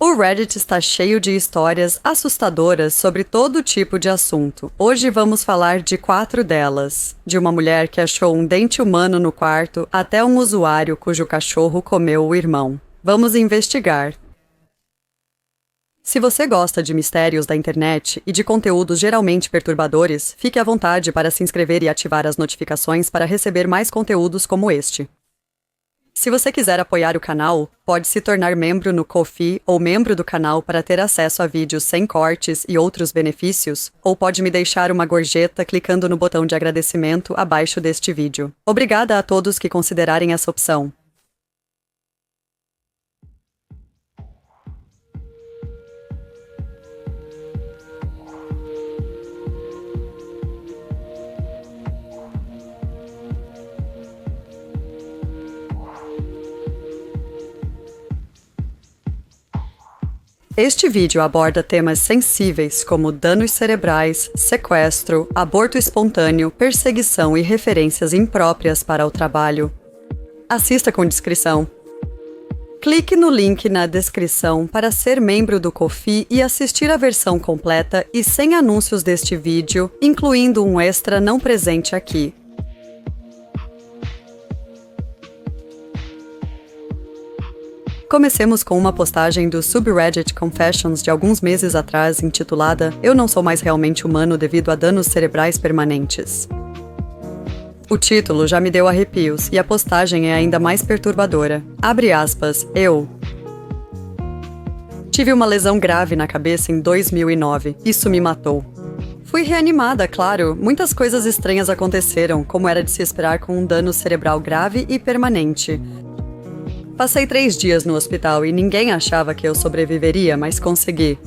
O Reddit está cheio de histórias assustadoras sobre todo tipo de assunto. Hoje vamos falar de 4 delas. De uma mulher que achou um dente humano no quarto até um usuário cujo cachorro comeu o irmão. Vamos investigar. Se você gosta de mistérios da internet e de conteúdos geralmente perturbadores, fique à vontade para se inscrever e ativar as notificações para receber mais conteúdos como este. Se você quiser apoiar o canal, pode se tornar membro no Ko-fi ou membro do canal para ter acesso a vídeos sem cortes e outros benefícios, ou pode me deixar uma gorjeta clicando no botão de agradecimento abaixo deste vídeo. Obrigada a todos que considerarem essa opção. Este vídeo aborda temas sensíveis como danos cerebrais, sequestro, aborto espontâneo, perseguição e referências impróprias para o trabalho. Assista com discrição. Clique no link na descrição para ser membro do Ko-fi e assistir a versão completa e sem anúncios deste vídeo, incluindo um extra não presente aqui. Comecemos com uma postagem do subreddit Confessions de alguns meses atrás, intitulada "Eu não sou mais realmente humano devido a danos cerebrais permanentes". O título já me deu arrepios e a postagem é ainda mais perturbadora. Abre aspas, eu tive uma lesão grave na cabeça em 2009. Isso me matou. Fui reanimada, claro. Muitas coisas estranhas aconteceram, como era de se esperar com um dano cerebral grave e permanente. Passei 3 dias no hospital e ninguém achava que eu sobreviveria, mas consegui.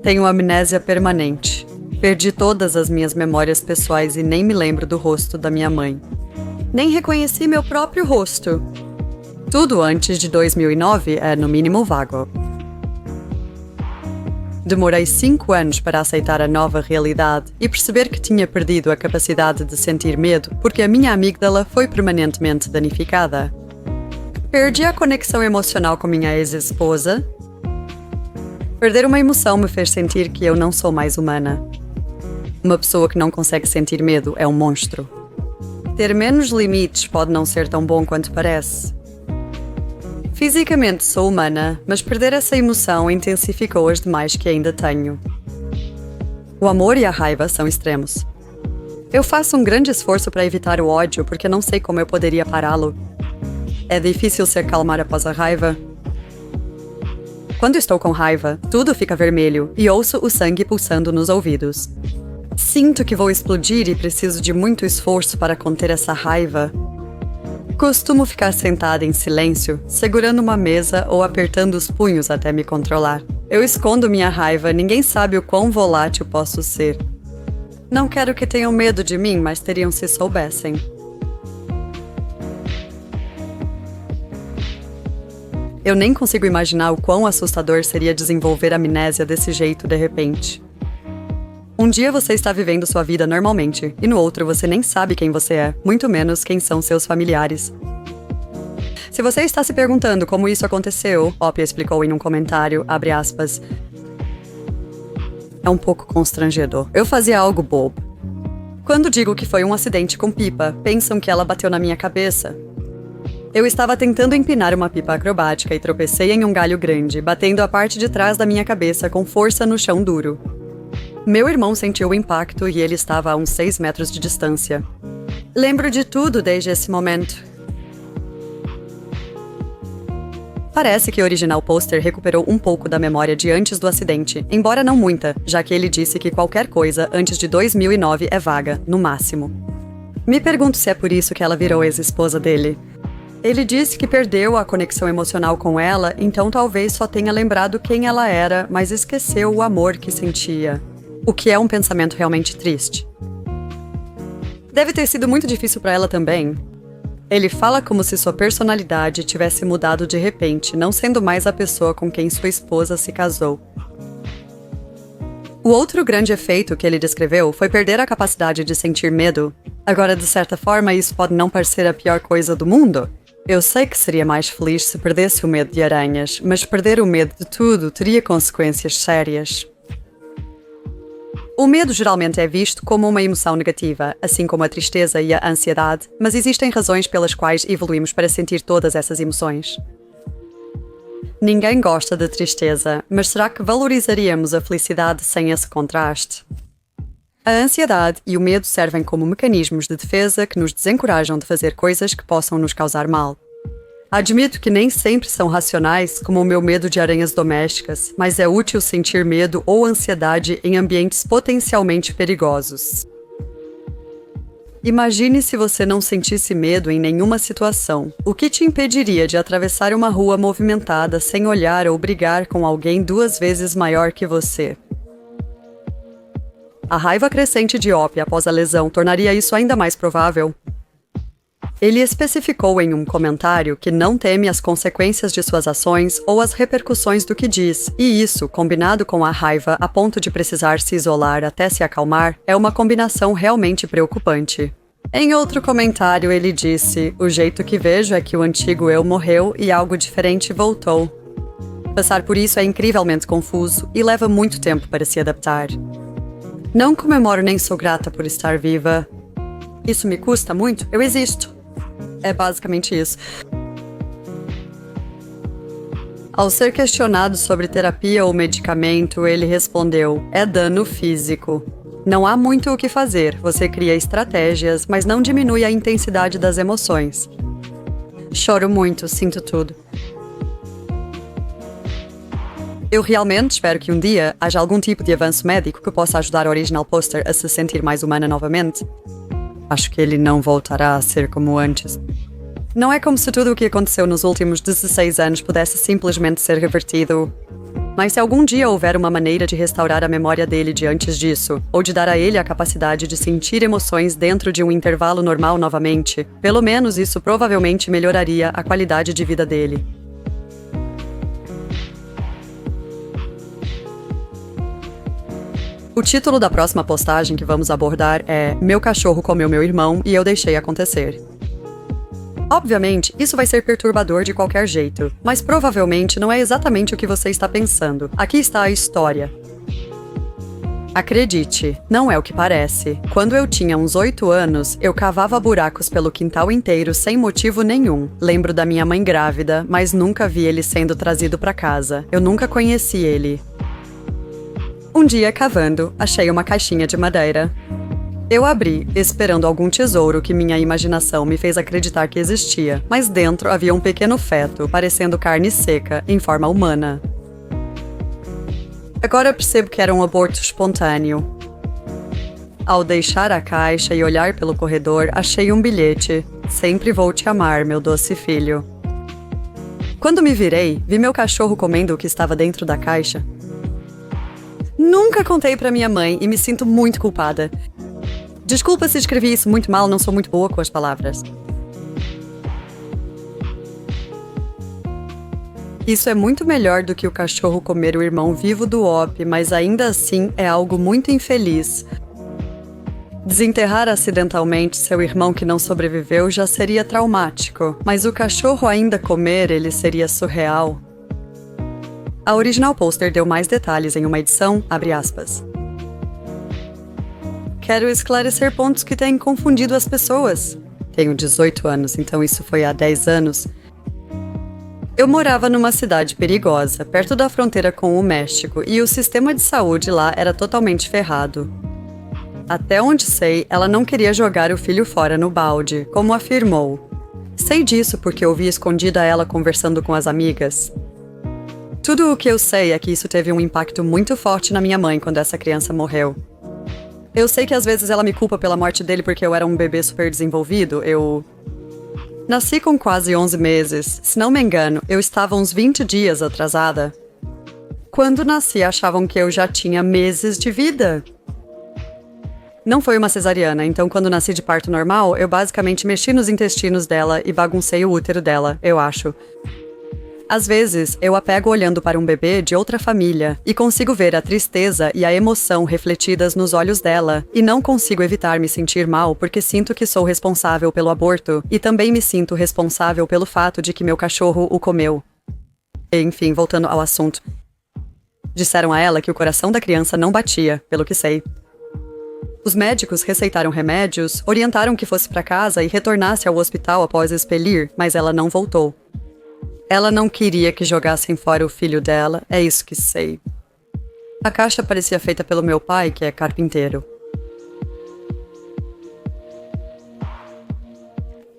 Tenho amnésia permanente. Perdi todas as minhas memórias pessoais e nem me lembro do rosto da minha mãe. Nem reconheci meu próprio rosto. Tudo antes de 2009 é, no mínimo, vago. Demorei 5 anos para aceitar a nova realidade e perceber que tinha perdido a capacidade de sentir medo porque a minha amígdala foi permanentemente danificada. Perdi a conexão emocional com minha ex-esposa. Perder uma emoção me fez sentir que eu não sou mais humana. Uma pessoa que não consegue sentir medo é um monstro. Ter menos limites pode não ser tão bom quanto parece. Fisicamente sou humana, mas perder essa emoção intensificou as demais que ainda tenho. O amor e a raiva são extremos. Eu faço um grande esforço para evitar o ódio porque não sei como eu poderia pará-lo. É difícil se acalmar após a raiva. Quando estou com raiva, tudo fica vermelho e ouço o sangue pulsando nos ouvidos. Sinto que vou explodir e preciso de muito esforço para conter essa raiva. Costumo ficar sentada em silêncio, segurando uma mesa ou apertando os punhos até me controlar. Eu escondo minha raiva, ninguém sabe o quão volátil posso ser. Não quero que tenham medo de mim, mas teriam se soubessem. Eu nem consigo imaginar o quão assustador seria desenvolver amnésia desse jeito de repente. Um dia você está vivendo sua vida normalmente, e no outro você nem sabe quem você é, muito menos quem são seus familiares. Se você está se perguntando como isso aconteceu, Oppia explicou em um comentário, abre aspas, é um pouco constrangedor. Eu fazia algo bobo. Quando digo que foi um acidente com pipa, pensam que ela bateu na minha cabeça. Eu estava tentando empinar uma pipa acrobática e tropecei em um galho grande, batendo a parte de trás da minha cabeça com força no chão duro. Meu irmão sentiu o impacto e ele estava a uns 6 metros de distância. Lembro de tudo desde esse momento. Parece que o original pôster recuperou um pouco da memória de antes do acidente, embora não muita, já que ele disse que qualquer coisa antes de 2009 é vaga, no máximo. Me pergunto se é por isso que ela virou ex-esposa dele. Ele disse que perdeu a conexão emocional com ela, então talvez só tenha lembrado quem ela era, mas esqueceu o amor que sentia. O que é um pensamento realmente triste. Deve ter sido muito difícil para ela também. Ele fala como se sua personalidade tivesse mudado de repente, não sendo mais a pessoa com quem sua esposa se casou. O outro grande efeito que ele descreveu foi perder a capacidade de sentir medo. Agora, de certa forma, isso pode não parecer a pior coisa do mundo. Eu sei que seria mais feliz se perdesse o medo de aranhas, mas perder o medo de tudo teria consequências sérias. O medo geralmente é visto como uma emoção negativa, assim como a tristeza e a ansiedade, mas existem razões pelas quais evoluímos para sentir todas essas emoções. Ninguém gosta de tristeza, mas será que valorizaríamos a felicidade sem esse contraste? A ansiedade e o medo servem como mecanismos de defesa que nos desencorajam de fazer coisas que possam nos causar mal. Admito que nem sempre são racionais, como o meu medo de aranhas domésticas, mas é útil sentir medo ou ansiedade em ambientes potencialmente perigosos. Imagine se você não sentisse medo em nenhuma situação. O que te impediria de atravessar uma rua movimentada sem olhar ou brigar com alguém 2 vezes maior que você? A raiva crescente de Opp após a lesão tornaria isso ainda mais provável. Ele especificou em um comentário que não teme as consequências de suas ações ou as repercussões do que diz, e isso, combinado com a raiva a ponto de precisar se isolar até se acalmar, é uma combinação realmente preocupante. Em outro comentário, ele disse: "O jeito que vejo é que o antigo eu morreu e algo diferente voltou. Passar por isso é incrivelmente confuso e leva muito tempo para se adaptar. Não comemoro nem sou grata por estar viva. Isso me custa muito? Eu existo." É basicamente isso. Ao ser questionado sobre terapia ou medicamento, ele respondeu: "É dano físico. Não há muito o que fazer, você cria estratégias, mas não diminui a intensidade das emoções. Choro muito, sinto tudo." Eu realmente espero que um dia haja algum tipo de avanço médico que possa ajudar a Original Poster a se sentir mais humana novamente. Acho que ele não voltará a ser como antes. Não é como se tudo o que aconteceu nos últimos 16 anos pudesse simplesmente ser revertido. Mas se algum dia houver uma maneira de restaurar a memória dele de antes disso, ou de dar a ele a capacidade de sentir emoções dentro de um intervalo normal novamente, pelo menos isso provavelmente melhoraria a qualidade de vida dele. O título da próxima postagem que vamos abordar é "Meu cachorro comeu meu irmão e eu deixei acontecer." Obviamente, isso vai ser perturbador de qualquer jeito, mas provavelmente não é exatamente o que você está pensando. Aqui está a história. Acredite, não é o que parece. Quando eu tinha uns 8 anos, eu cavava buracos pelo quintal inteiro sem motivo nenhum. Lembro da minha mãe grávida, mas nunca vi ele sendo trazido para casa. Eu nunca conheci ele. Um dia, cavando, achei uma caixinha de madeira. Eu abri, esperando algum tesouro que minha imaginação me fez acreditar que existia, mas dentro havia um pequeno feto, parecendo carne seca, em forma humana. Agora percebo que era um aborto espontâneo. Ao deixar a caixa e olhar pelo corredor, achei um bilhete: "Sempre vou te amar, meu doce filho." Quando me virei, vi meu cachorro comendo o que estava dentro da caixa. Nunca contei pra minha mãe e me sinto muito culpada. Desculpa se escrevi isso muito mal, não sou muito boa com as palavras. Isso é muito melhor do que o cachorro comer o irmão vivo do Opp, mas ainda assim é algo muito infeliz. Desenterrar acidentalmente seu irmão que não sobreviveu já seria traumático, mas o cachorro ainda comer ele seria surreal. A Original Poster deu mais detalhes em uma edição, abre aspas. "Quero esclarecer pontos que têm confundido as pessoas. Tenho 18 anos, então isso foi há 10 anos. Eu morava numa cidade perigosa, perto da fronteira com o México, e o sistema de saúde lá era totalmente ferrado. Até onde sei, ela não queria jogar o filho fora no balde, como afirmou. Sei disso porque ouvi escondida ela conversando com as amigas. Tudo o que eu sei é que isso teve um impacto muito forte na minha mãe quando essa criança morreu. Eu sei que às vezes ela me culpa pela morte dele porque eu era um bebê super desenvolvido. Eu nasci com quase 11 meses. Se não me engano, eu estava uns 20 dias atrasada. Quando nasci, achavam que eu já tinha meses de vida. Não foi uma cesariana, então quando nasci de parto normal, eu basicamente mexi nos intestinos dela e baguncei o útero dela, eu acho. Às vezes, eu a pego olhando para um bebê de outra família e consigo ver a tristeza e a emoção refletidas nos olhos dela, e não consigo evitar me sentir mal porque sinto que sou responsável pelo aborto e também me sinto responsável pelo fato de que meu cachorro o comeu. Enfim, voltando ao assunto. Disseram a ela que o coração da criança não batia, pelo que sei. Os médicos receitaram remédios, orientaram que fosse para casa e retornasse ao hospital após expelir, mas ela não voltou. Ela não queria que jogassem fora o filho dela, é isso que sei. A caixa parecia feita pelo meu pai, que é carpinteiro.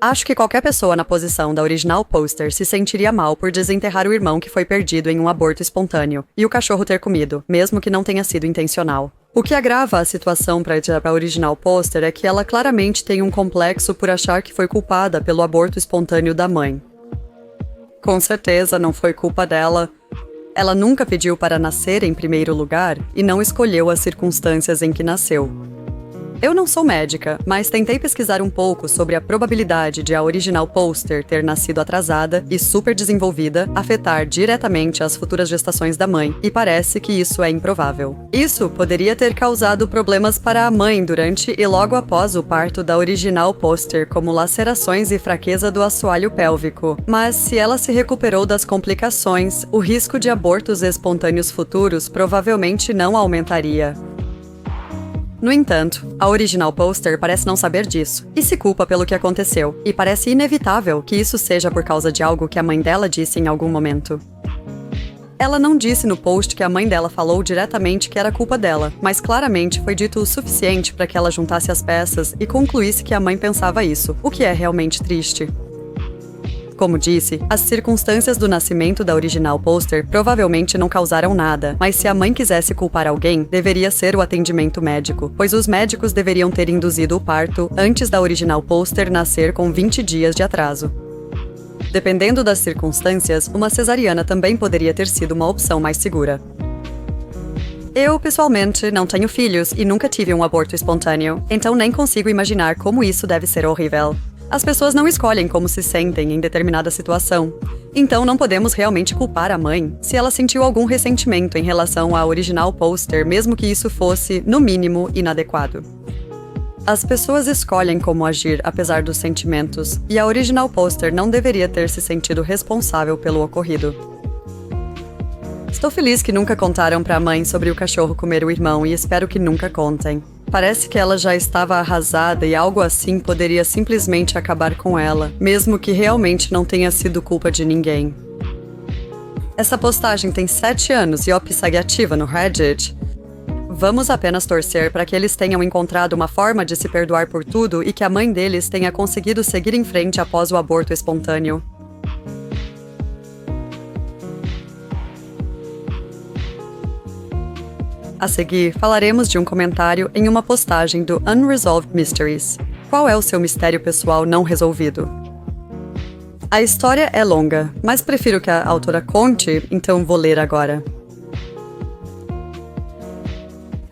Acho que qualquer pessoa na posição da original poster se sentiria mal por desenterrar o irmão que foi perdido em um aborto espontâneo e o cachorro ter comido, mesmo que não tenha sido intencional. O que agrava a situação para a original poster é que ela claramente tem um complexo por achar que foi culpada pelo aborto espontâneo da mãe. Com certeza não foi culpa dela. Ela nunca pediu para nascer em primeiro lugar e não escolheu as circunstâncias em que nasceu. Eu não sou médica, mas tentei pesquisar um pouco sobre a probabilidade de a original poster ter nascido atrasada e super desenvolvida afetar diretamente as futuras gestações da mãe, e parece que isso é improvável. Isso poderia ter causado problemas para a mãe durante e logo após o parto da original poster, como lacerações e fraqueza do assoalho pélvico. Mas se ela se recuperou das complicações, o risco de abortos espontâneos futuros provavelmente não aumentaria. No entanto, a original poster parece não saber disso, e se culpa pelo que aconteceu, e parece inevitável que isso seja por causa de algo que a mãe dela disse em algum momento. Ela não disse no post que a mãe dela falou diretamente que era culpa dela, mas claramente foi dito o suficiente para que ela juntasse as peças e concluísse que a mãe pensava isso, o que é realmente triste. Como disse, as circunstâncias do nascimento da original poster provavelmente não causaram nada, mas se a mãe quisesse culpar alguém, deveria ser o atendimento médico, pois os médicos deveriam ter induzido o parto antes da original poster nascer com 20 dias de atraso. Dependendo das circunstâncias, uma cesariana também poderia ter sido uma opção mais segura. Eu, pessoalmente, não tenho filhos e nunca tive um aborto espontâneo, então nem consigo imaginar como isso deve ser horrível. As pessoas não escolhem como se sentem em determinada situação, então não podemos realmente culpar a mãe se ela sentiu algum ressentimento em relação à original poster, mesmo que isso fosse, no mínimo, inadequado. As pessoas escolhem como agir apesar dos sentimentos, e a original poster não deveria ter se sentido responsável pelo ocorrido. Estou feliz que nunca contaram para a mãe sobre o cachorro comer o irmão e espero que nunca contem. Parece que ela já estava arrasada e algo assim poderia simplesmente acabar com ela, mesmo que realmente não tenha sido culpa de ninguém. Essa postagem tem 7 anos e segue ativa no Reddit. Vamos apenas torcer para que eles tenham encontrado uma forma de se perdoar por tudo e que a mãe deles tenha conseguido seguir em frente após o aborto espontâneo. A seguir, falaremos de um comentário em uma postagem do Unresolved Mysteries. Qual é o seu mistério pessoal não resolvido? A história é longa, mas prefiro que a autora conte, então vou ler agora.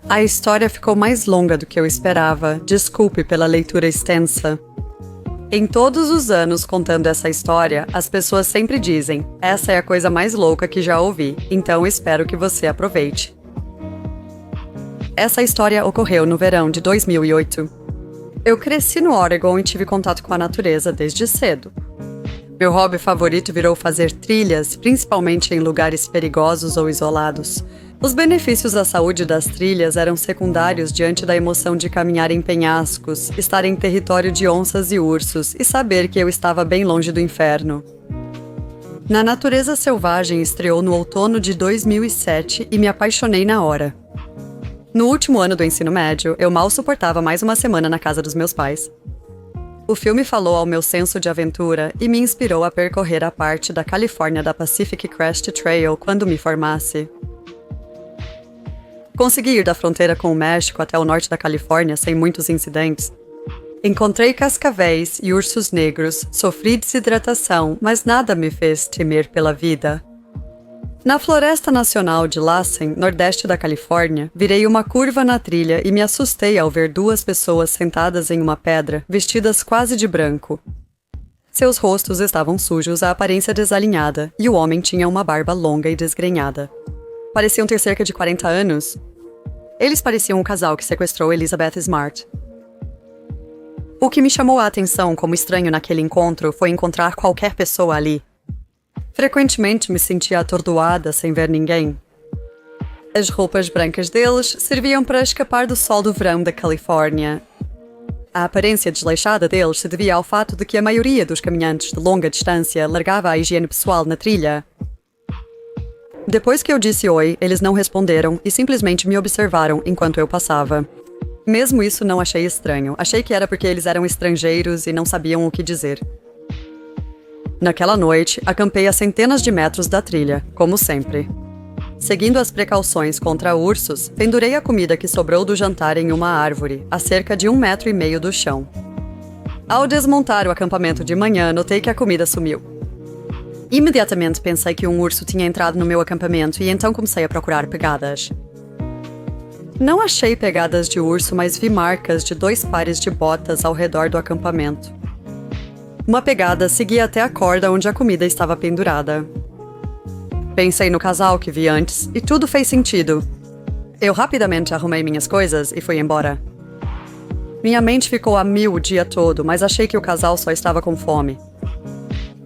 A história ficou mais longa do que eu esperava, desculpe pela leitura extensa. Em todos os anos contando essa história, as pessoas sempre dizem: essa é a coisa mais louca que já ouvi, então espero que você aproveite. Essa história ocorreu no verão de 2008. Eu cresci no Oregon e tive contato com a natureza desde cedo. Meu hobby favorito virou fazer trilhas, principalmente em lugares perigosos ou isolados. Os benefícios à saúde das trilhas eram secundários diante da emoção de caminhar em penhascos, estar em território de onças e ursos e saber que eu estava bem longe do inferno. Na Natureza Selvagem estreou no outono de 2007 e me apaixonei na hora. No último ano do ensino médio, eu mal suportava mais uma semana na casa dos meus pais. O filme falou ao meu senso de aventura e me inspirou a percorrer a parte da Califórnia da Pacific Crest Trail quando me formasse. Consegui ir da fronteira com o México até o norte da Califórnia sem muitos incidentes. Encontrei cascavéis e ursos negros, sofri desidratação, mas nada me fez temer pela vida. Na Floresta Nacional de Lassen, nordeste da Califórnia, virei uma curva na trilha e me assustei ao ver 2 pessoas sentadas em uma pedra, vestidas quase de branco. Seus rostos estavam sujos, a aparência desalinhada, e o homem tinha uma barba longa e desgrenhada. Pareciam ter cerca de 40 anos. Eles pareciam um casal que sequestrou Elizabeth Smart. O que me chamou a atenção como estranho naquele encontro foi encontrar qualquer pessoa ali. Frequentemente me sentia atordoada sem ver ninguém. As roupas brancas deles serviam para escapar do sol do verão da Califórnia. A aparência desleixada deles se devia ao fato de que a maioria dos caminhantes de longa distância largava a higiene pessoal na trilha. Depois que eu disse oi, eles não responderam e simplesmente me observaram enquanto eu passava. Mesmo isso não achei estranho. Achei que era porque eles eram estrangeiros e não sabiam o que dizer. Naquela noite, acampei a centenas de metros da trilha, como sempre. Seguindo as precauções contra ursos, pendurei a comida que sobrou do jantar em uma árvore, a cerca de 1,5 metro do chão. Ao desmontar o acampamento de manhã, notei que a comida sumiu. Imediatamente pensei que um urso tinha entrado no meu acampamento e então comecei a procurar pegadas. Não achei pegadas de urso, mas vi marcas de 2 pares de botas ao redor do acampamento. Uma pegada seguia até a corda onde a comida estava pendurada. Pensei no casal que vi antes e tudo fez sentido. Eu rapidamente arrumei minhas coisas e fui embora. Minha mente ficou a mil o dia todo, mas achei que o casal só estava com fome.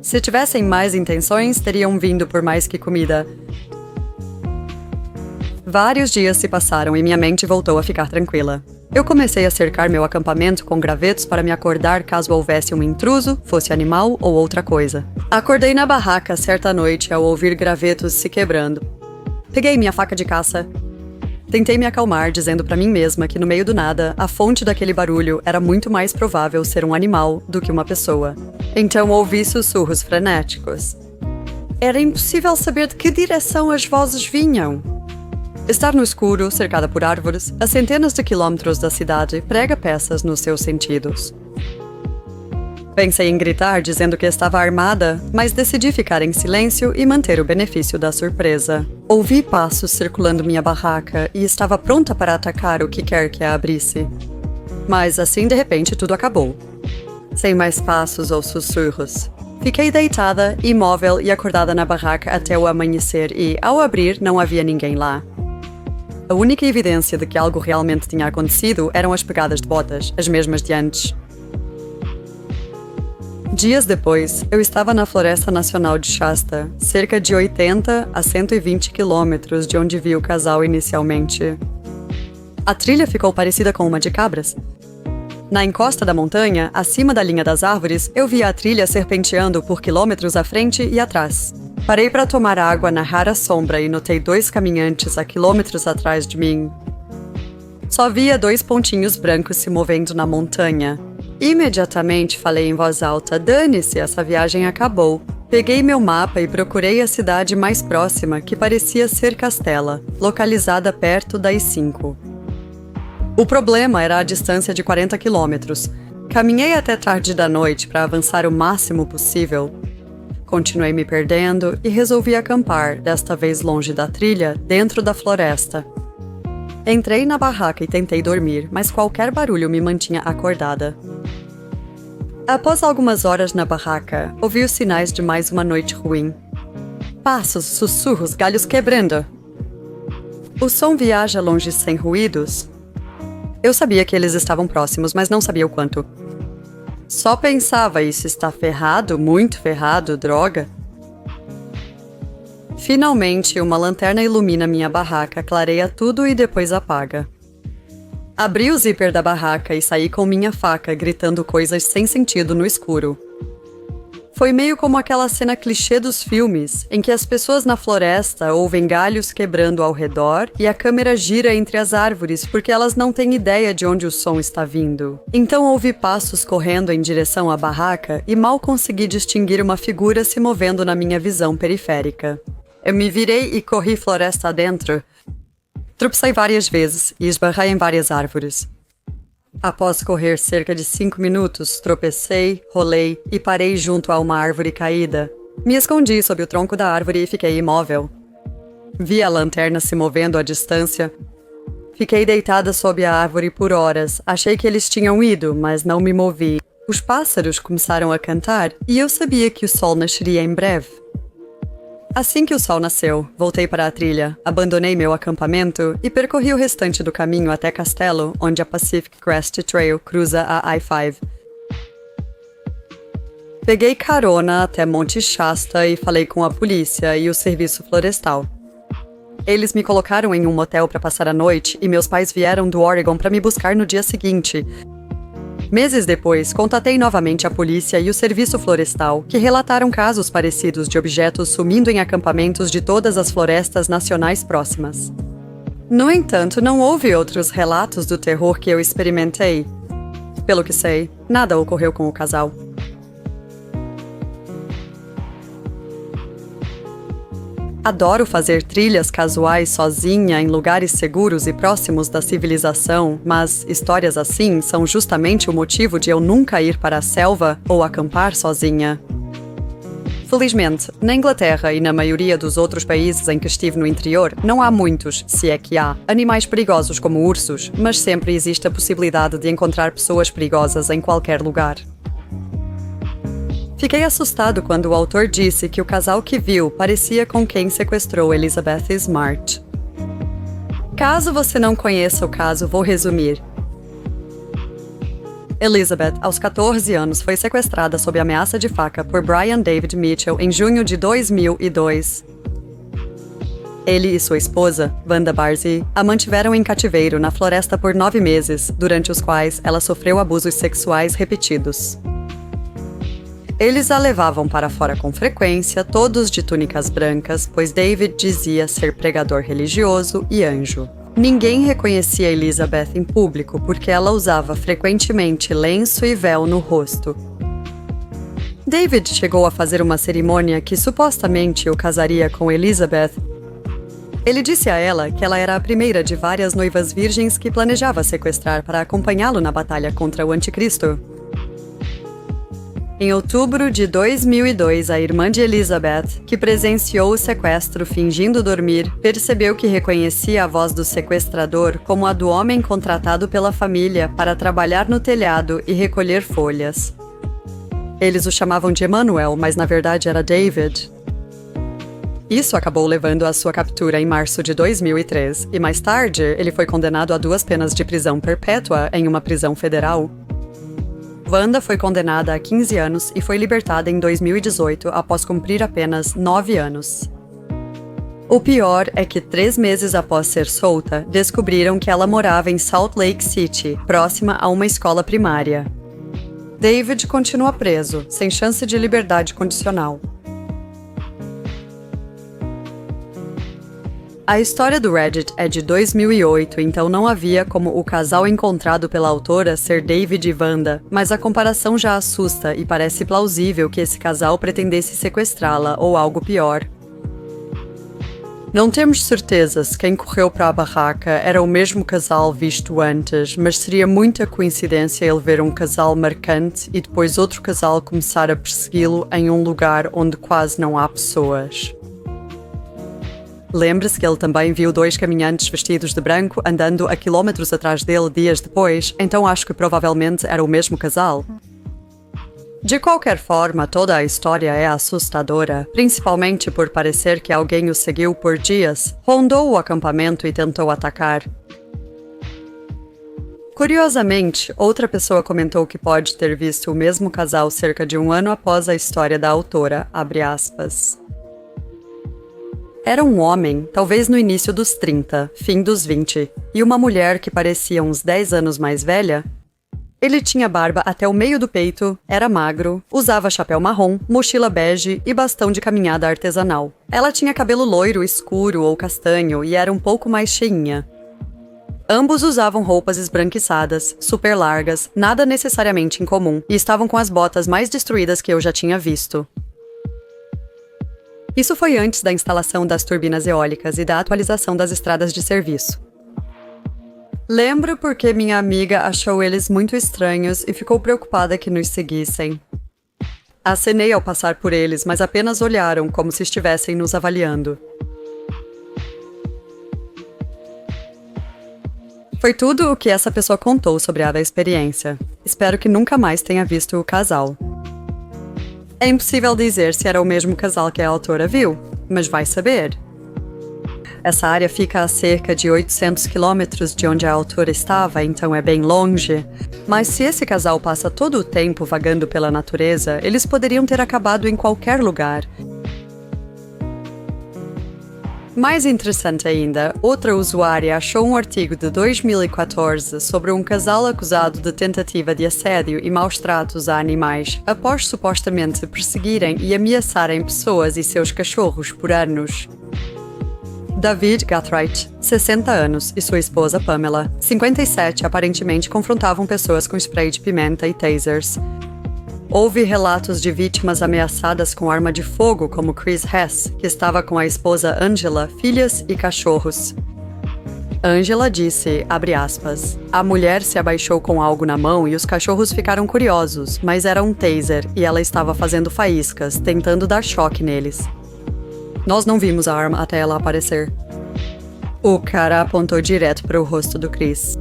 Se tivessem mais intenções, teriam vindo por mais que comida. Vários dias se passaram e minha mente voltou a ficar tranquila. Eu comecei a cercar meu acampamento com gravetos para me acordar caso houvesse um intruso, fosse animal ou outra coisa. Acordei na barraca certa noite ao ouvir gravetos se quebrando. Peguei minha faca de caça. Tentei me acalmar, dizendo para mim mesma que no meio do nada, a fonte daquele barulho era muito mais provável ser um animal do que uma pessoa. Então ouvi sussurros frenéticos. Era impossível saber de que direção as vozes vinham. Estar no escuro, cercada por árvores, a centenas de quilômetros da cidade, prega peças nos seus sentidos. Pensei em gritar dizendo que estava armada, mas decidi ficar em silêncio e manter o benefício da surpresa. Ouvi passos circulando minha barraca e estava pronta para atacar o que quer que a abrisse. Mas assim, de repente, tudo acabou. Sem mais passos ou sussurros. Fiquei deitada, imóvel e acordada na barraca até o amanhecer e, ao abrir, não havia ninguém lá. A única evidência de que algo realmente tinha acontecido eram as pegadas de botas, as mesmas de antes. Dias depois, eu estava na Floresta Nacional de Shasta, cerca de 80 a 120 quilômetros de onde vi o casal inicialmente. A trilha ficou parecida com uma de cabras. Na encosta da montanha, acima da linha das árvores, eu via a trilha serpenteando por quilômetros à frente e atrás. Parei para tomar água na rara sombra e notei 2 caminhantes a quilômetros atrás de mim. Só via 2 pontinhos brancos se movendo na montanha. Imediatamente falei em voz alta: dane-se, essa viagem acabou. Peguei meu mapa e procurei a cidade mais próxima, que parecia ser Castela, localizada perto das 5. O problema era a distância de 40 quilômetros. Caminhei até tarde da noite para avançar o máximo possível. Continuei me perdendo e resolvi acampar, desta vez longe da trilha, dentro da floresta. Entrei na barraca e tentei dormir, mas qualquer barulho me mantinha acordada. Após algumas horas na barraca, ouvi os sinais de mais uma noite ruim. Passos, sussurros, galhos quebrando. O som viaja longe sem ruídos? Eu sabia que eles estavam próximos, mas não sabia o quanto. Só pensava, isso está ferrado, muito ferrado, droga. Finalmente, uma lanterna ilumina minha barraca, clareia tudo e depois apaga. Abri o zíper da barraca e saí com minha faca, gritando coisas sem sentido no escuro. Foi meio como aquela cena clichê dos filmes, em que as pessoas na floresta ouvem galhos quebrando ao redor e a câmera gira entre as árvores porque elas não têm ideia de onde o som está vindo. Então ouvi passos correndo em direção à barraca e mal consegui distinguir uma figura se movendo na minha visão periférica. Eu me virei e corri floresta adentro. Tropecei várias vezes e esbarrei em várias árvores. Após correr cerca de 5 minutos, tropecei, rolei e parei junto a uma árvore caída. Me escondi sob o tronco da árvore e fiquei imóvel. Vi a lanterna se movendo à distância. Fiquei deitada sob a árvore por horas. Achei que eles tinham ido, mas não me movi. Os pássaros começaram a cantar e eu sabia que o sol nasceria em breve. Assim que o sol nasceu, voltei para a trilha, abandonei meu acampamento e percorri o restante do caminho até Castelo, onde a Pacific Crest Trail cruza a I-5. Peguei carona até Monte Shasta e falei com a polícia e o serviço florestal. Eles me colocaram em um motel para passar a noite e meus pais vieram do Oregon para me buscar no dia seguinte. Meses depois, contatei novamente a polícia e o serviço florestal, que relataram casos parecidos de objetos sumindo em acampamentos de todas as florestas nacionais próximas. No entanto, não houve outros relatos do terror que eu experimentei. Pelo que sei, nada ocorreu com o casal. Adoro fazer trilhas casuais sozinha em lugares seguros e próximos da civilização, mas histórias assim são justamente o motivo de eu nunca ir para a selva ou acampar sozinha. Felizmente, na Inglaterra e na maioria dos outros países em que estive no interior, não há muitos, se é que há, animais perigosos como ursos, mas sempre existe a possibilidade de encontrar pessoas perigosas em qualquer lugar. Fiquei assustado quando o autor disse que o casal que viu parecia com quem sequestrou Elizabeth Smart. Caso você não conheça o caso, vou resumir. Elizabeth, aos 14 anos, foi sequestrada sob ameaça de faca por Brian David Mitchell em junho de 2002. Ele e sua esposa, Wanda Barzee, a mantiveram em cativeiro na floresta por 9 meses, durante os quais ela sofreu abusos sexuais repetidos. Eles a levavam para fora com frequência, todos de túnicas brancas, pois David dizia ser pregador religioso e anjo. Ninguém reconhecia Elizabeth em público porque ela usava frequentemente lenço e véu no rosto. David chegou a fazer uma cerimônia que supostamente o casaria com Elizabeth. Ele disse a ela que ela era a primeira de várias noivas virgens que planejava sequestrar para acompanhá-lo na batalha contra o Anticristo. Em outubro de 2002, a irmã de Elizabeth, que presenciou o sequestro fingindo dormir, percebeu que reconhecia a voz do sequestrador como a do homem contratado pela família para trabalhar no telhado e recolher folhas. Eles o chamavam de Emmanuel, mas na verdade era David. Isso acabou levando à sua captura em março de 2003, e mais tarde ele foi condenado a 2 penas de prisão perpétua em uma prisão federal. Wanda foi condenada a 15 anos e foi libertada em 2018 após cumprir apenas 9 anos. O pior é que 3 meses após ser solta, descobriram que ela morava em Salt Lake City, próxima a uma escola primária. David continua preso, sem chance de liberdade condicional. A história do Reddit é de 2008, então não havia como o casal encontrado pela autora ser David e Wanda, mas a comparação já assusta e parece plausível que esse casal pretendesse sequestrá-la ou algo pior. Não temos certezas quem correu para a barraca era o mesmo casal visto antes, mas seria muita coincidência ele ver um casal marcante e depois outro casal começar a persegui-lo em um lugar onde quase não há pessoas. Lembre-se que ele também viu 2 caminhantes vestidos de branco andando a quilómetros atrás dele dias depois, então acho que provavelmente era o mesmo casal. De qualquer forma, toda a história é assustadora, principalmente por parecer que alguém o seguiu por dias, rondou o acampamento e tentou atacar. Curiosamente, outra pessoa comentou que pode ter visto o mesmo casal cerca de 1 ano após a história da autora, abre aspas. Era um homem, talvez no início dos 30, fim dos 20, e uma mulher que parecia uns 10 anos mais velha. Ele tinha barba até o meio do peito, era magro, usava chapéu marrom, mochila bege e bastão de caminhada artesanal. Ela tinha cabelo loiro, escuro ou castanho e era um pouco mais cheinha. Ambos usavam roupas esbranquiçadas, super largas, nada necessariamente incomum, e estavam com as botas mais destruídas que eu já tinha visto. Isso foi antes da instalação das turbinas eólicas e da atualização das estradas de serviço. Lembro porque minha amiga achou eles muito estranhos e ficou preocupada que nos seguissem. Acenei ao passar por eles, mas apenas olharam como se estivessem nos avaliando. Foi tudo o que essa pessoa contou sobre a experiência. Espero que nunca mais tenha visto o casal. É impossível dizer se era o mesmo casal que a autora viu, mas vai saber. Essa área fica a cerca de 800 quilômetros de onde a autora estava, então é bem longe. Mas se esse casal passa todo o tempo vagando pela natureza, eles poderiam ter acabado em qualquer lugar. Mais interessante ainda, outra usuária achou um artigo de 2014 sobre um casal acusado de tentativa de assédio e maus tratos a animais, após supostamente perseguirem e ameaçarem pessoas e seus cachorros por anos. David Guthright, 60 anos, e sua esposa Pamela, 57, aparentemente confrontavam pessoas com spray de pimenta e tasers. Houve relatos de vítimas ameaçadas com arma de fogo, como Chris Hess, que estava com a esposa Angela, filhas e cachorros. Angela disse, abre aspas, a mulher se abaixou com algo na mão e os cachorros ficaram curiosos, mas era um taser e ela estava fazendo faíscas, tentando dar choque neles. Nós não vimos a arma até ela aparecer. O cara apontou direto para o rosto do Chris.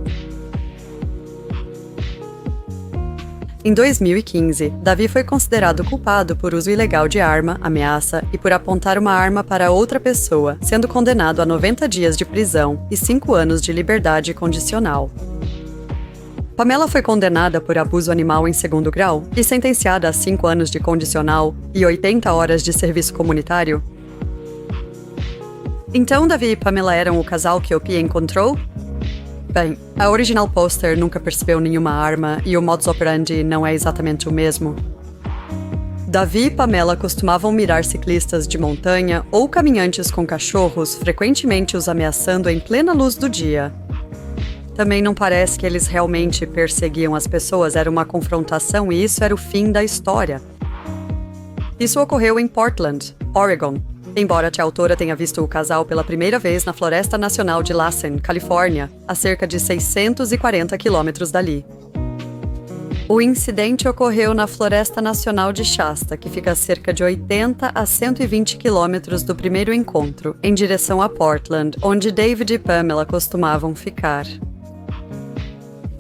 Em 2015, Davi foi considerado culpado por uso ilegal de arma, ameaça e por apontar uma arma para outra pessoa, sendo condenado a 90 dias de prisão e 5 anos de liberdade condicional. Pamela foi condenada por abuso animal em segundo grau e sentenciada a 5 anos de condicional e 80 horas de serviço comunitário. Então, Davi e Pamela eram o casal que Opie encontrou? Bem, a original poster nunca percebeu nenhuma arma e o modus operandi não é exatamente o mesmo. Davi e Pamela costumavam mirar ciclistas de montanha ou caminhantes com cachorros, frequentemente os ameaçando em plena luz do dia. Também não parece que eles realmente perseguiam as pessoas, era uma confrontação e isso era o fim da história. Isso ocorreu em Portland, Oregon, embora a autora tenha visto o casal pela primeira vez na Floresta Nacional de Lassen, Califórnia, a cerca de 640 quilômetros dali. O incidente ocorreu na Floresta Nacional de Shasta, que fica a cerca de 80 a 120 quilômetros do primeiro encontro, em direção a Portland, onde David e Pamela costumavam ficar.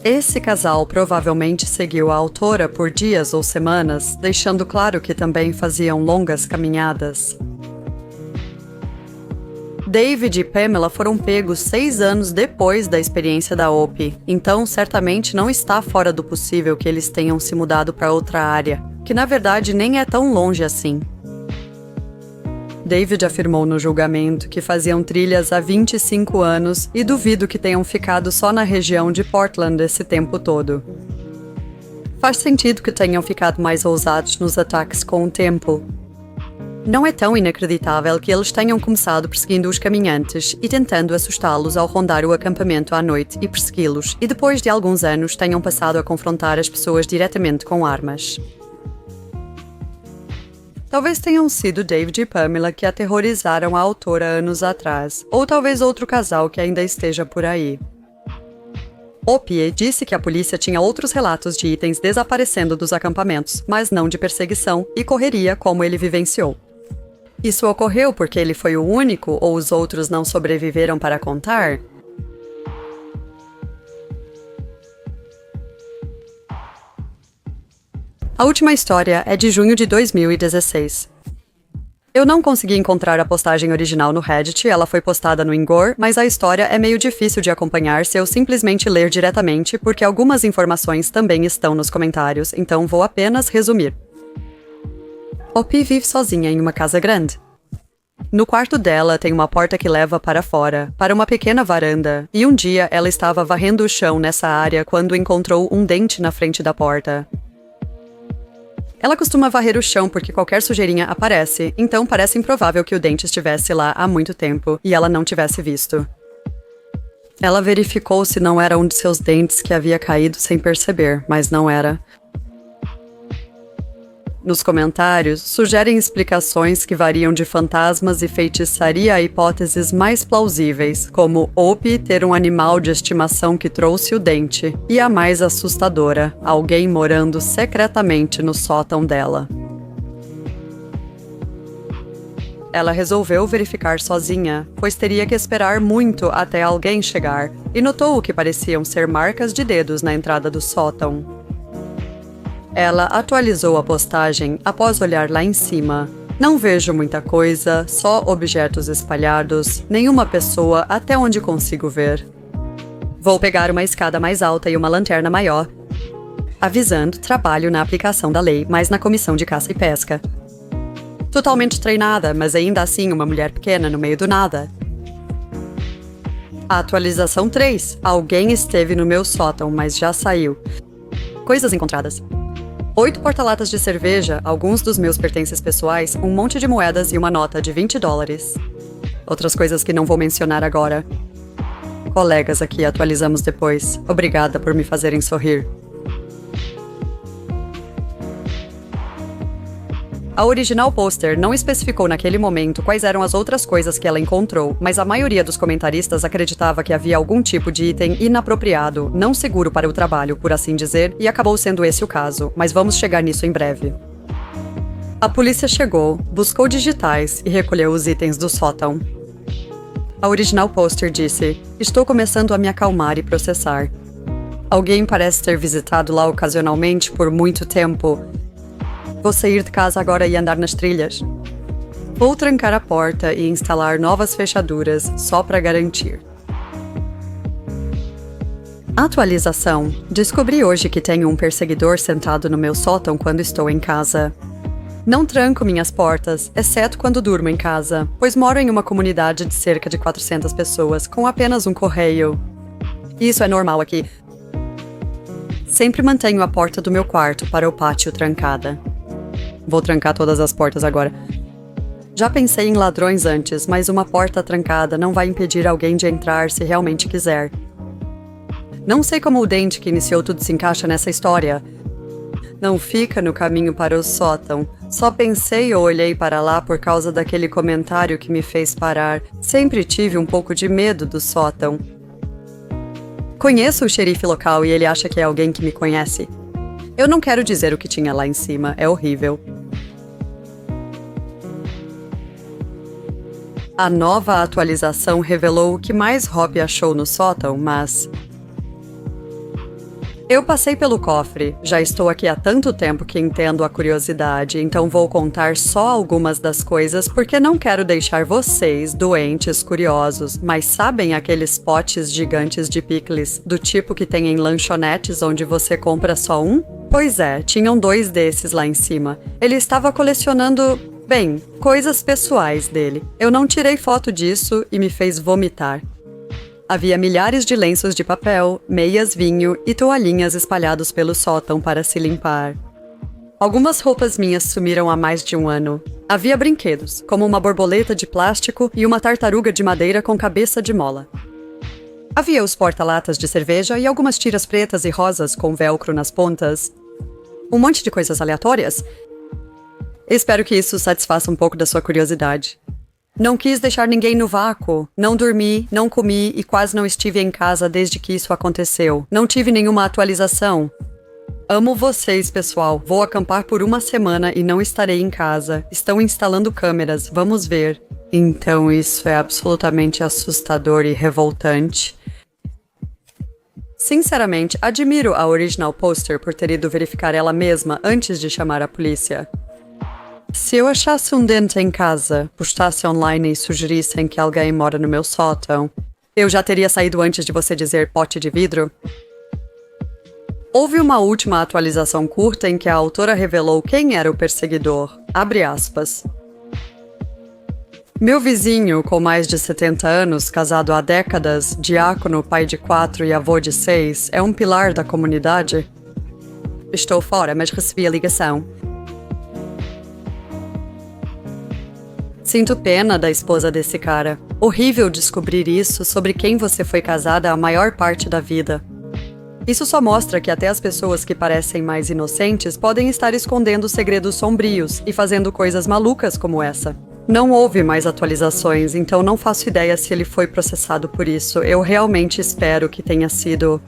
Esse casal provavelmente seguiu a autora por dias ou semanas, deixando claro que também faziam longas caminhadas. David e Pamela foram pegos 6 anos depois da experiência da Opie, então certamente não está fora do possível que eles tenham se mudado para outra área, que na verdade nem é tão longe assim. David afirmou no julgamento que faziam trilhas há 25 anos e duvido que tenham ficado só na região de Portland esse tempo todo. Faz sentido que tenham ficado mais ousados nos ataques com o tempo. Não é tão inacreditável que eles tenham começado perseguindo os caminhantes e tentando assustá-los ao rondar o acampamento à noite e persegui-los, e depois de alguns anos tenham passado a confrontar as pessoas diretamente com armas. Talvez tenham sido David e Pamela que aterrorizaram a autora anos atrás, ou talvez outro casal que ainda esteja por aí. Opie disse que a polícia tinha outros relatos de itens desaparecendo dos acampamentos, mas não de perseguição e correria como ele vivenciou. Isso ocorreu porque ele foi o único ou os outros não sobreviveram para contar? A última história é de junho de 2016. Eu não consegui encontrar a postagem original no Reddit, ela foi postada no Ingor, mas a história é meio difícil de acompanhar se eu simplesmente ler diretamente, porque algumas informações também estão nos comentários, então vou apenas resumir. Opie vive sozinha em uma casa grande. No quarto dela tem uma porta que leva para fora, para uma pequena varanda, e um dia ela estava varrendo o chão nessa área quando encontrou um dente na frente da porta. Ela costuma varrer o chão porque qualquer sujeirinha aparece, então parece improvável que o dente estivesse lá há muito tempo e ela não tivesse visto. Ela verificou se não era um de seus dentes que havia caído sem perceber, mas não era. Nos comentários, sugerem explicações que variam de fantasmas e feitiçaria a hipóteses mais plausíveis, como Opie ter um animal de estimação que trouxe o dente, e a mais assustadora, alguém morando secretamente no sótão dela. ela resolveu verificar sozinha, pois teria que esperar muito até alguém chegar, e notou o que pareciam ser marcas de dedos na entrada do sótão. Ela atualizou a postagem após olhar lá em cima. Não vejo muita coisa, só objetos espalhados, nenhuma pessoa até onde consigo ver. Vou pegar uma escada mais alta e uma lanterna maior. Avisando, trabalho na aplicação da lei, mas na comissão de caça e pesca. Totalmente treinada, mas ainda assim uma mulher pequena no meio do nada. Atualização 3. Alguém esteve no meu sótão, mas já saiu. Coisas encontradas. 8 porta-latas de cerveja, alguns dos meus pertences pessoais, um monte de moedas e uma nota de $20. Outras coisas que não vou mencionar agora. Colegas aqui, atualizamos depois. Obrigada por me fazerem sorrir. A original pôster não especificou naquele momento quais eram as outras coisas que ela encontrou, mas a maioria dos comentaristas acreditava que havia algum tipo de item inapropriado, não seguro para o trabalho, por assim dizer, e acabou sendo esse o caso, mas vamos chegar nisso em breve. A polícia chegou, buscou digitais e recolheu os itens do sótão. A original pôster disse: "Estou começando a me acalmar e processar. Alguém parece ter visitado lá ocasionalmente por muito tempo. Vou sair de casa agora e andar nas trilhas. Vou trancar a porta e instalar novas fechaduras só para garantir." Atualização. Descobri hoje que tenho um perseguidor sentado no meu sótão quando estou em casa. Não tranco minhas portas, exceto quando durmo em casa, pois moro em uma comunidade de cerca de 400 pessoas, com apenas um correio. Isso é normal aqui. Sempre mantenho a porta do meu quarto para o pátio trancada. Vou trancar todas as portas agora. Já pensei em ladrões antes, mas uma porta trancada não vai impedir alguém de entrar se realmente quiser. Não sei como o dente que iniciou tudo se encaixa nessa história. Não fica no caminho para o sótão. Só pensei ou olhei para lá por causa daquele comentário que me fez parar. Sempre tive um pouco de medo do sótão. Conheço o xerife local e ele acha que é alguém que me conhece. Eu não quero dizer o que tinha lá em cima, é horrível. A nova atualização revelou o que mais Rob achou no sótão, mas... Eu passei pelo cofre, já estou aqui há tanto tempo que entendo a curiosidade, então vou contar só algumas das coisas porque não quero deixar vocês, doentes, curiosos, mas sabem aqueles potes gigantes de picles, do tipo que tem em lanchonetes onde você compra só um? Pois é, tinham 2 desses lá em cima. Ele estava colecionando, bem, coisas pessoais dele. Eu não tirei foto disso e me fez vomitar. Havia milhares de lenços de papel, meias vinho e toalhinhas espalhados pelo sótão para se limpar. Algumas roupas minhas sumiram há mais de um ano. Havia brinquedos, como uma borboleta de plástico e uma tartaruga de madeira com cabeça de mola. Havia os porta-latas de cerveja e algumas tiras pretas e rosas com velcro nas pontas. Um monte de coisas aleatórias. Espero que isso satisfaça um pouco da sua curiosidade. Não quis deixar ninguém no vácuo. Não dormi, não comi e quase não estive em casa desde que isso aconteceu. Não tive nenhuma atualização. Amo vocês, pessoal. Vou acampar por uma semana e não estarei em casa. Estão instalando câmeras, vamos ver. Então isso é absolutamente assustador e revoltante. Sinceramente, admiro a original poster por ter ido verificar ela mesma antes de chamar a polícia. Se eu achasse um dente em casa, postasse online e sugerissem que alguém mora no meu sótão, eu já teria saído antes de você dizer pote de vidro? Houve uma última atualização curta em que a autora revelou quem era o perseguidor. Abre aspas. Meu vizinho, com mais de 70 anos, casado há décadas, diácono, pai de 4 e avô de 6, é um pilar da comunidade? Estou fora, mas recebi a ligação. Sinto pena da esposa desse cara. Horrível descobrir isso sobre quem você foi casada a maior parte da vida. Isso só mostra que até as pessoas que parecem mais inocentes podem estar escondendo segredos sombrios e fazendo coisas malucas como essa. Não houve mais atualizações, então não faço ideia se ele foi processado por isso. Eu realmente espero que tenha sido...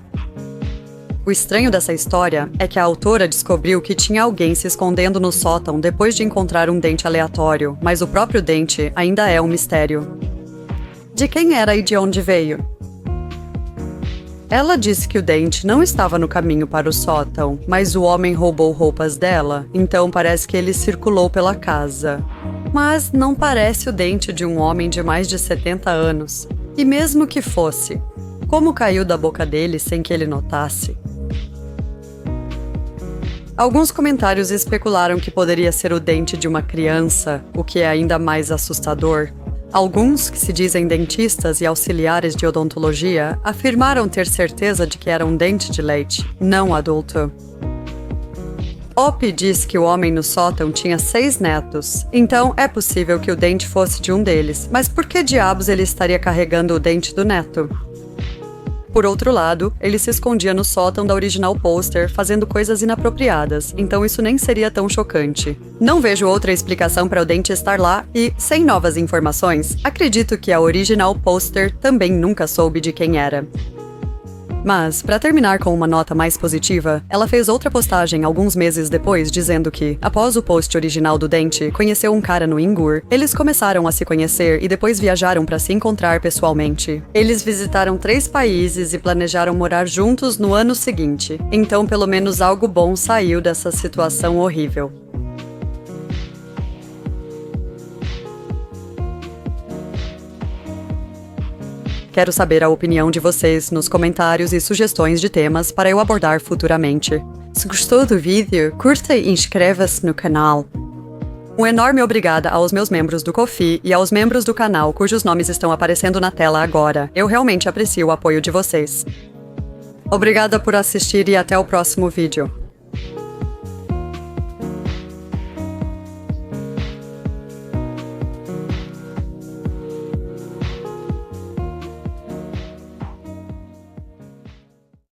O estranho dessa história é que a autora descobriu que tinha alguém se escondendo no sótão depois de encontrar um dente aleatório, mas o próprio dente ainda é um mistério. De quem era e de onde veio? Ela disse que o dente não estava no caminho para o sótão, mas o homem roubou roupas dela, então parece que ele circulou pela casa. Mas não parece o dente de um homem de mais de 70 anos. E mesmo que fosse, como caiu da boca dele sem que ele notasse? Alguns comentários especularam que poderia ser o dente de uma criança, o que é ainda mais assustador. Alguns, que se dizem dentistas e auxiliares de odontologia, afirmaram ter certeza de que era um dente de leite, não adulto. Oppe diz que o homem no sótão tinha 6 netos, então é possível que o dente fosse de um deles, mas por que diabos ele estaria carregando o dente do neto? Por outro lado, ele se escondia no sótão da original Poster fazendo coisas inapropriadas, então isso nem seria tão chocante. Não vejo outra explicação para o dente estar lá e, sem novas informações, acredito que a original Poster também nunca soube de quem era. Mas, para terminar com uma nota mais positiva, ela fez outra postagem alguns meses depois dizendo que, após o post original do dente, conheceu um cara no Ingur, eles começaram a se conhecer e depois viajaram para se encontrar pessoalmente. Eles visitaram 3 países e planejaram morar juntos no ano seguinte, então pelo menos algo bom saiu dessa situação horrível. Quero saber a opinião de vocês nos comentários e sugestões de temas para eu abordar futuramente. Se gostou do vídeo, curta e inscreva-se no canal. Um enorme obrigada aos meus membros do Ko-fi e aos membros do canal cujos nomes estão aparecendo na tela agora. Eu realmente aprecio o apoio de vocês. Obrigada por assistir e até o próximo vídeo.